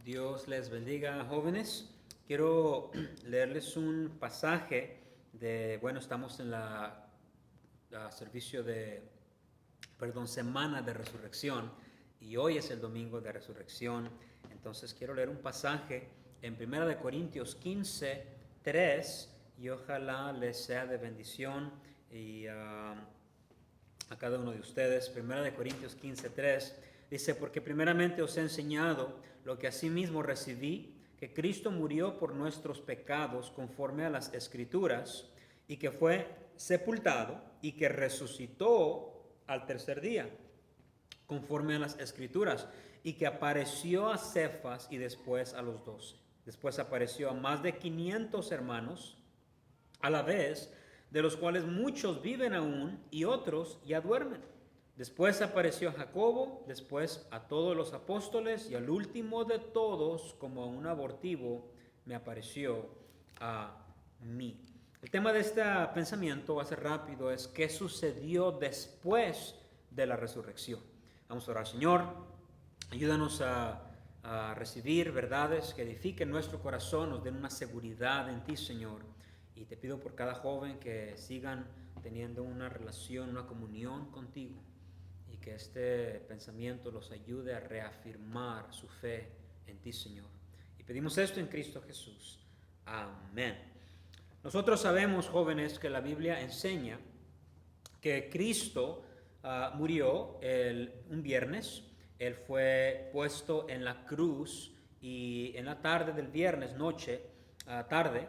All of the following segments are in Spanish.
Dios les bendiga, jóvenes. Quiero leerles un pasaje estamos en la servicio semana de resurrección, y hoy es el domingo de resurrección. Entonces quiero leer un pasaje en 1 Corintios 15:3, y ojalá les sea de bendición y a cada uno de ustedes. 1 Corintios 15:3 dice: porque primeramente os he enseñado lo que asimismo recibí, que Cristo murió por nuestros pecados conforme a las Escrituras, y que fue sepultado y que resucitó al tercer día conforme a las Escrituras, y que apareció a Cefas y después a los 12. Después apareció a más de 500 hermanos a la vez, de los cuales muchos viven aún y otros ya duermen. Después apareció a Jacobo, después a todos los apóstoles, y al último de todos, como a un abortivo, me apareció a mí. El tema de este pensamiento, va a ser rápido, es qué sucedió después de la resurrección. Vamos a orar. Señor, ayúdanos a recibir verdades que edifiquen nuestro corazón, nos den una seguridad en ti, Señor. Y te pido por cada joven que sigan teniendo una relación, una comunión contigo, y que este pensamiento los ayude a reafirmar su fe en ti, Señor. Y pedimos esto en Cristo Jesús. Amén. Nosotros sabemos, jóvenes, que la Biblia enseña que Cristo murió un viernes. Él fue puesto en la cruz, y en la tarde del viernes, tarde,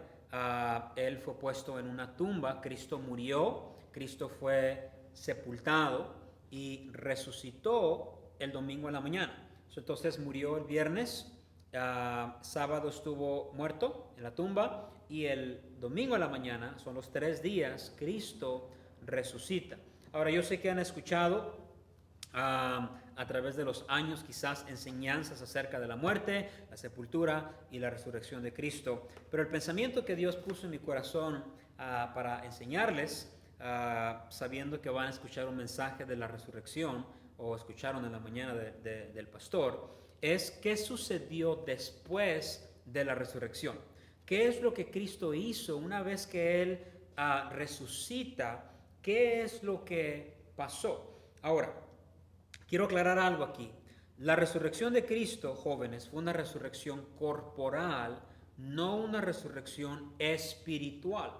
él fue puesto en una tumba. Cristo murió, Cristo fue sepultado y resucitó el domingo en la mañana. Entonces murió el viernes, sábado estuvo muerto en la tumba, y el domingo en la mañana, son los 3 días, Cristo resucita. Ahora, yo sé que han escuchado a través de los años quizás enseñanzas acerca de la muerte, la sepultura y la resurrección de Cristo, pero el pensamiento que Dios puso en mi corazón para enseñarles, sabiendo que van a escuchar un mensaje de la resurrección, o escucharon en la mañana del pastor, es qué sucedió después de la resurrección. ¿Qué es lo que Cristo hizo una vez que Él resucita? ¿Qué es lo que pasó? Ahora, quiero aclarar algo aquí. La resurrección de Cristo, jóvenes, fue una resurrección corporal, no una resurrección espiritual.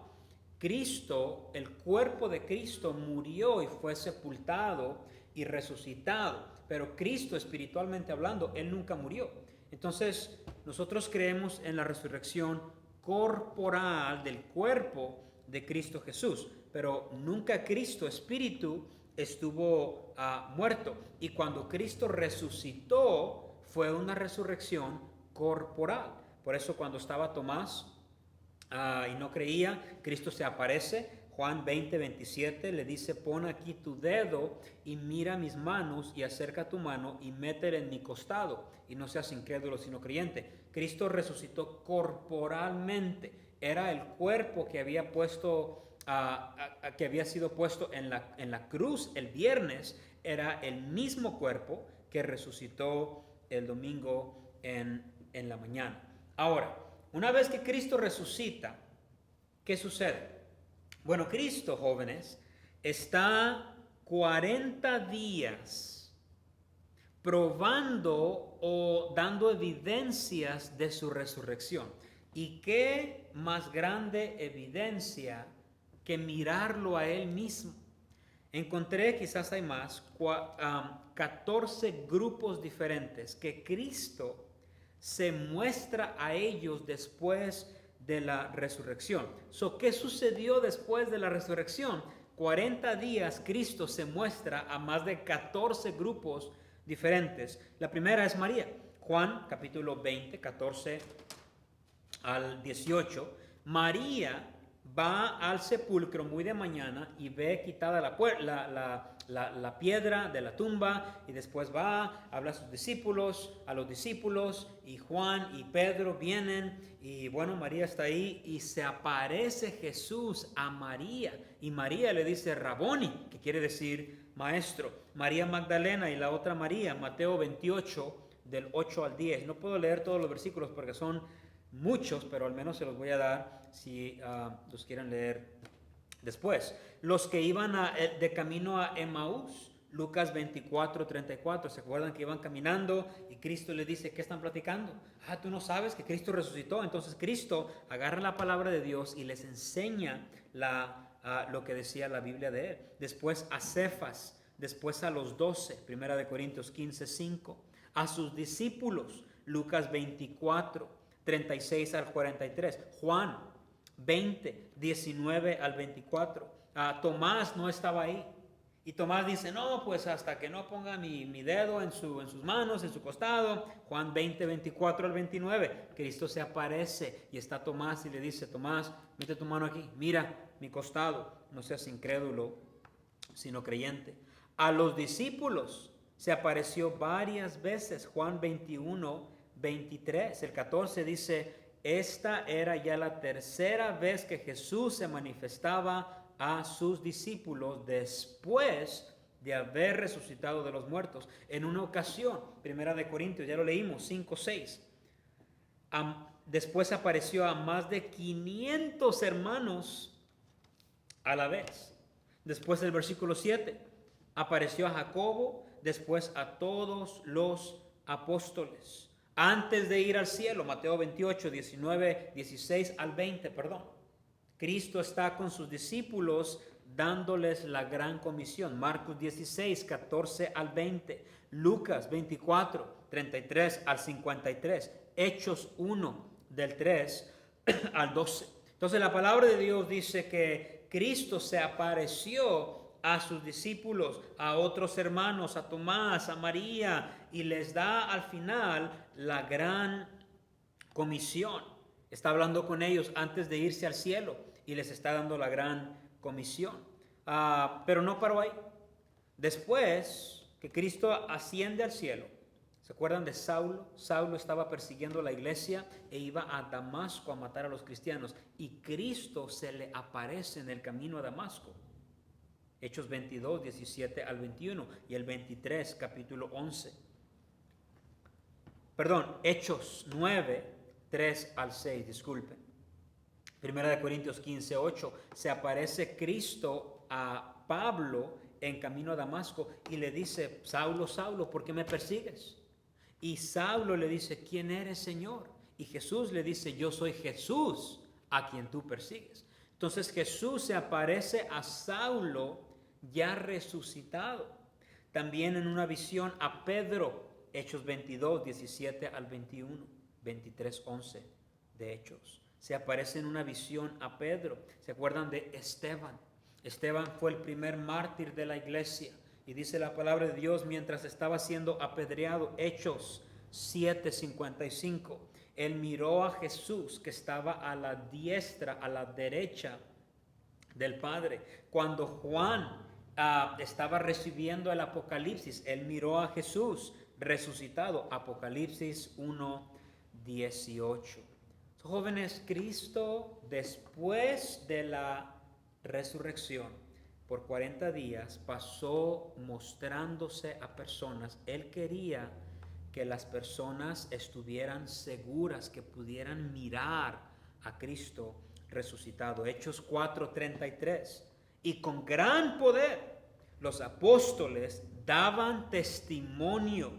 Cristo, el cuerpo de Cristo, murió y fue sepultado y resucitado, pero Cristo, espiritualmente hablando, Él nunca murió. Entonces, nosotros creemos en la resurrección corporal del cuerpo de Cristo Jesús, pero nunca Cristo espíritu estuvo muerto. Y cuando Cristo resucitó, fue una resurrección corporal. Por eso cuando estaba Tomás y no creía, Cristo se aparece. Juan 20:27 le dice: pon aquí tu dedo y mira mis manos, y acerca tu mano y métela en mi costado, y no seas incrédulo sino creyente. Cristo resucitó corporalmente. Era el cuerpo que había sido puesto en la cruz el viernes. Era el mismo cuerpo que resucitó el domingo en la mañana. Ahora, una vez que Cristo resucita, ¿qué sucede? Bueno, Cristo, jóvenes, está 40 días probando o dando evidencias de su resurrección. ¿Y qué más grande evidencia que mirarlo a Él mismo? Encontré, quizás hay más, 14 grupos diferentes que Cristo se muestra a ellos después de la resurrección. ¿Qué sucedió después de la resurrección? 40 días Cristo se muestra a más de 14 grupos diferentes. La primera es María. Juan capítulo 20, 14 al 18. María va al sepulcro muy de mañana y ve quitada la piedra de la tumba, y después habla a los discípulos, y Juan y Pedro vienen, y bueno, María está ahí, y se aparece Jesús a María, y María le dice Raboni, que quiere decir maestro. María Magdalena y la otra María, Mateo 28, del 8 al 10. No puedo leer todos los versículos porque son muchos, pero al menos se los voy a dar si los quieren leer después. Los que iban de camino a Emaús, Lucas 24, 34, ¿se acuerdan que iban caminando y Cristo les dice, ¿qué están platicando? Tú no sabes que Cristo resucitó. Entonces Cristo agarra la palabra de Dios y les enseña lo que decía la Biblia de él. Después a Cefas, después a los 12, 1 Corintios 15, 5, a sus discípulos, Lucas 24, 36 al 43, Juan 20, 19 al 24. Tomás no estaba ahí. Y Tomás dice, no, pues hasta que no ponga mi dedo en sus manos, en su costado. Juan 20, 24 al 29. Cristo se aparece y está Tomás y le dice, Tomás, mete tu mano aquí, mira mi costado. No seas incrédulo, sino creyente. A los discípulos se apareció varias veces. Juan 21, 23. El 14 dice, esta era ya la tercera vez que Jesús se manifestaba a sus discípulos después de haber resucitado de los muertos. En una ocasión, 1 Corintios, ya lo leímos, 5, 6. Después apareció a más de 500 hermanos a la vez. Después del versículo 7, apareció a Jacobo, después a todos los apóstoles. Antes de ir al cielo, Mateo 28, 19, 16 al 20, perdón. Cristo está con sus discípulos dándoles la gran comisión. Marcos 16, 14 al 20. Lucas 24, 33 al 53. Hechos 1, del 3 al 12. Entonces la palabra de Dios dice que Cristo se apareció a sus discípulos, a otros hermanos, a Tomás, a María, y les da al final la gran comisión. Está hablando con ellos antes de irse al cielo y les está dando la gran comisión. Pero no paró ahí. Después que Cristo asciende al cielo, ¿se acuerdan de Saulo? Saulo estaba persiguiendo la iglesia e iba a Damasco a matar a los cristianos. Y Cristo se le aparece en el camino a Damasco. Hechos 22, 17 al 21 y el 23, capítulo 11. Perdón, Hechos 9, 3 al 6, disculpen. 1 Corintios 15, 8, se aparece Cristo a Pablo en camino a Damasco y le dice, Saulo, Saulo, ¿por qué me persigues? Y Saulo le dice, ¿quién eres, Señor? Y Jesús le dice, yo soy Jesús a quien tú persigues. Entonces Jesús se aparece a Saulo ya resucitado. También en una visión a Pedro, Hechos 22, 17 al 21, 23, 11 de Hechos. Se aparece en una visión a Pedro. ¿Se acuerdan de Esteban? Esteban fue el primer mártir de la iglesia. Y dice la palabra de Dios mientras estaba siendo apedreado, Hechos 7:55. Él miró a Jesús que estaba a la diestra, a la derecha del Padre. Cuando Juan estaba recibiendo el Apocalipsis, él miró a Jesús resucitado. Apocalipsis 1:18. Jóvenes, Cristo después de la resurrección por 40 días pasó mostrándose a personas. Él quería que las personas estuvieran seguras, que pudieran mirar a Cristo resucitado. Hechos 4:33. Y con gran poder los apóstoles daban testimonio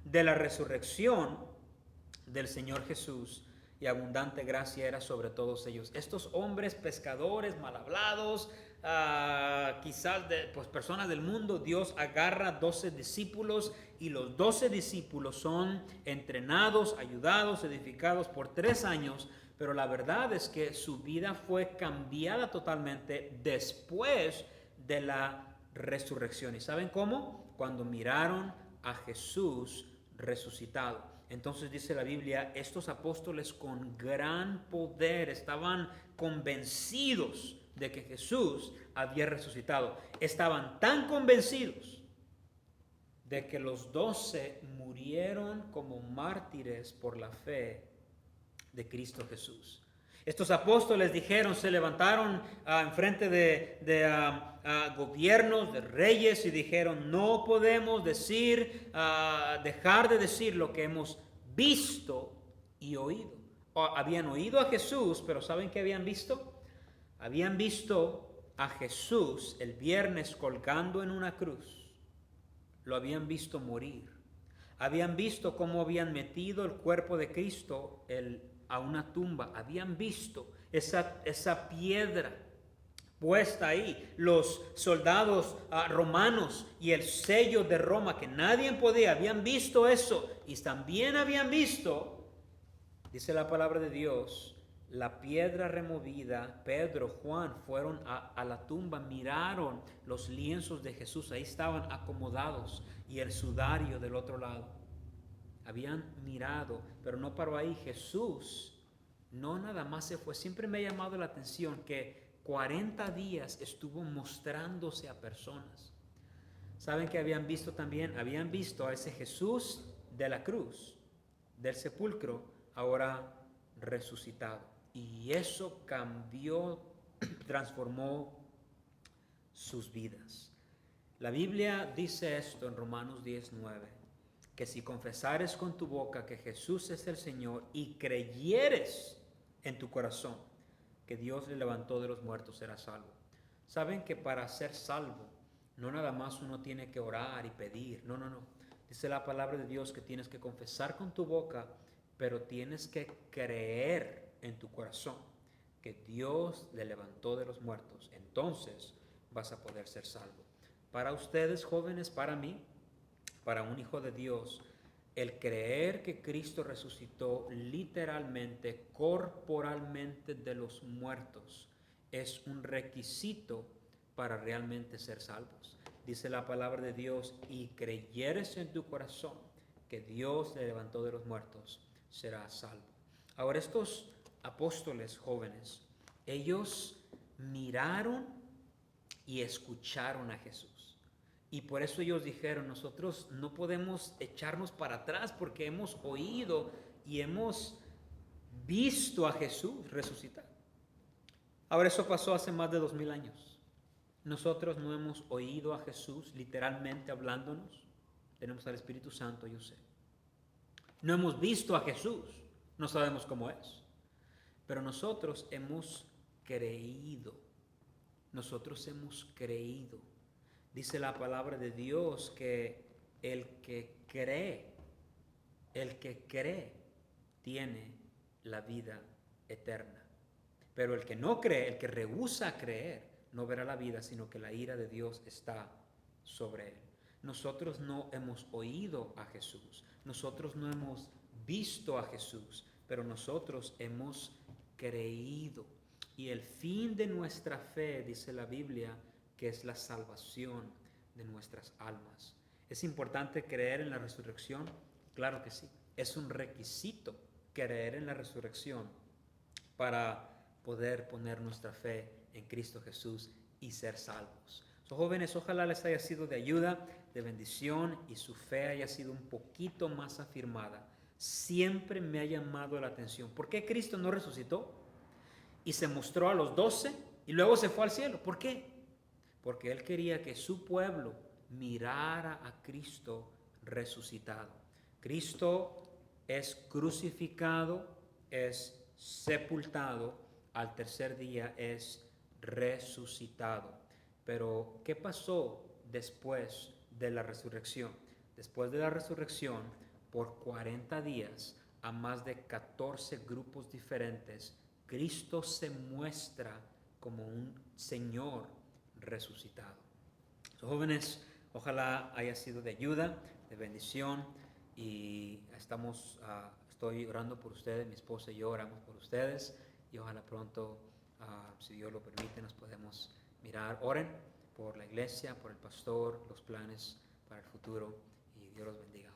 de la resurrección del Señor Jesús, y abundante gracia era sobre todos ellos. Estos hombres pescadores, mal hablados, quizás personas del mundo, Dios agarra 12 discípulos y los 12 discípulos son entrenados, ayudados, edificados por 3 años, pero la verdad es que su vida fue cambiada totalmente después de la resurrección. ¿Y saben cómo? Cuando miraron a Jesús resucitado. Entonces dice la Biblia, estos apóstoles con gran poder estaban convencidos de que Jesús había resucitado. Estaban tan convencidos de que los 12 murieron como mártires por la fe de Cristo Jesús. Estos apóstoles dijeron, se levantaron en frente de gobiernos, de reyes, y dijeron, no podemos dejar de decir lo que hemos visto y oído. Habían oído a Jesús, pero ¿saben qué habían visto? Habían visto a Jesús el viernes colgando en una cruz. Lo habían visto morir. Habían visto cómo habían metido el cuerpo de Cristo a una tumba. Habían visto esa piedra puesta ahí. Los soldados romanos y el sello de Roma que nadie podía. Habían visto eso. Y también habían visto, dice la palabra de Dios, la piedra removida. Pedro, Juan fueron a la tumba, miraron los lienzos de Jesús, ahí estaban acomodados, y el sudario del otro lado. Habían mirado, pero no paró ahí. Jesús no nada más se fue. Siempre me ha llamado la atención que 40 días estuvo mostrándose a personas. ¿Saben qué habían visto también? Habían visto a ese Jesús de la cruz, del sepulcro, ahora resucitado. Y eso cambió, transformó sus vidas. La Biblia dice esto en Romanos 10:9, que si confesares con tu boca que Jesús es el Señor y creyeres en tu corazón que Dios le levantó de los muertos, serás salvo. Saben que para ser salvo no nada más uno tiene que orar y pedir, no. Dice la palabra de Dios que tienes que confesar con tu boca, pero tienes que creer en tu corazón que Dios le levantó de los muertos. Entonces vas a poder ser salvo. Para ustedes jóvenes, para mí, para un hijo de Dios, el creer que Cristo resucitó literalmente, corporalmente de los muertos, es un requisito para realmente ser salvos. Dice la palabra de Dios, y creyeres en tu corazón que Dios le levantó de los muertos, serás salvo. Ahora, estos apóstoles jóvenes, ellos miraron y escucharon a Jesús. Y por eso ellos dijeron, nosotros no podemos echarnos para atrás porque hemos oído y hemos visto a Jesús resucitar. Ahora, eso pasó hace más de 2000 años. Nosotros no hemos oído a Jesús literalmente hablándonos. Tenemos al Espíritu Santo, yo sé. No hemos visto a Jesús, no sabemos cómo es. Pero nosotros hemos creído. Nosotros hemos creído. Dice la palabra de Dios que el que cree, tiene la vida eterna. Pero el que no cree, el que rehúsa creer, no verá la vida, sino que la ira de Dios está sobre él. Nosotros no hemos oído a Jesús, nosotros no hemos visto a Jesús, pero nosotros hemos creído. Y el fin de nuestra fe, dice la Biblia, que es la salvación de nuestras almas. ¿Es importante creer en la resurrección? Claro que sí. Es un requisito creer en la resurrección para poder poner nuestra fe en Cristo Jesús y ser salvos. Jóvenes, ojalá les haya sido de ayuda, de bendición, y su fe haya sido un poquito más afirmada. Siempre me ha llamado la atención. ¿Por qué Cristo no resucitó y se mostró a los 12 y luego se fue al cielo? ¿Por qué? Porque Él quería que su pueblo mirara a Cristo resucitado. Cristo es crucificado, es sepultado, al tercer día es resucitado. Pero, ¿qué pasó después de la resurrección? Después de la resurrección, por 40 días, a más de 14 grupos diferentes, Cristo se muestra como un Señor resucitado. Jóvenes, ojalá haya sido de ayuda, de bendición, y estoy orando por ustedes, mi esposa y yo oramos por ustedes, y ojalá pronto, si Dios lo permite, nos podemos mirar. Oren por la iglesia, por el pastor, los planes para el futuro, y Dios los bendiga.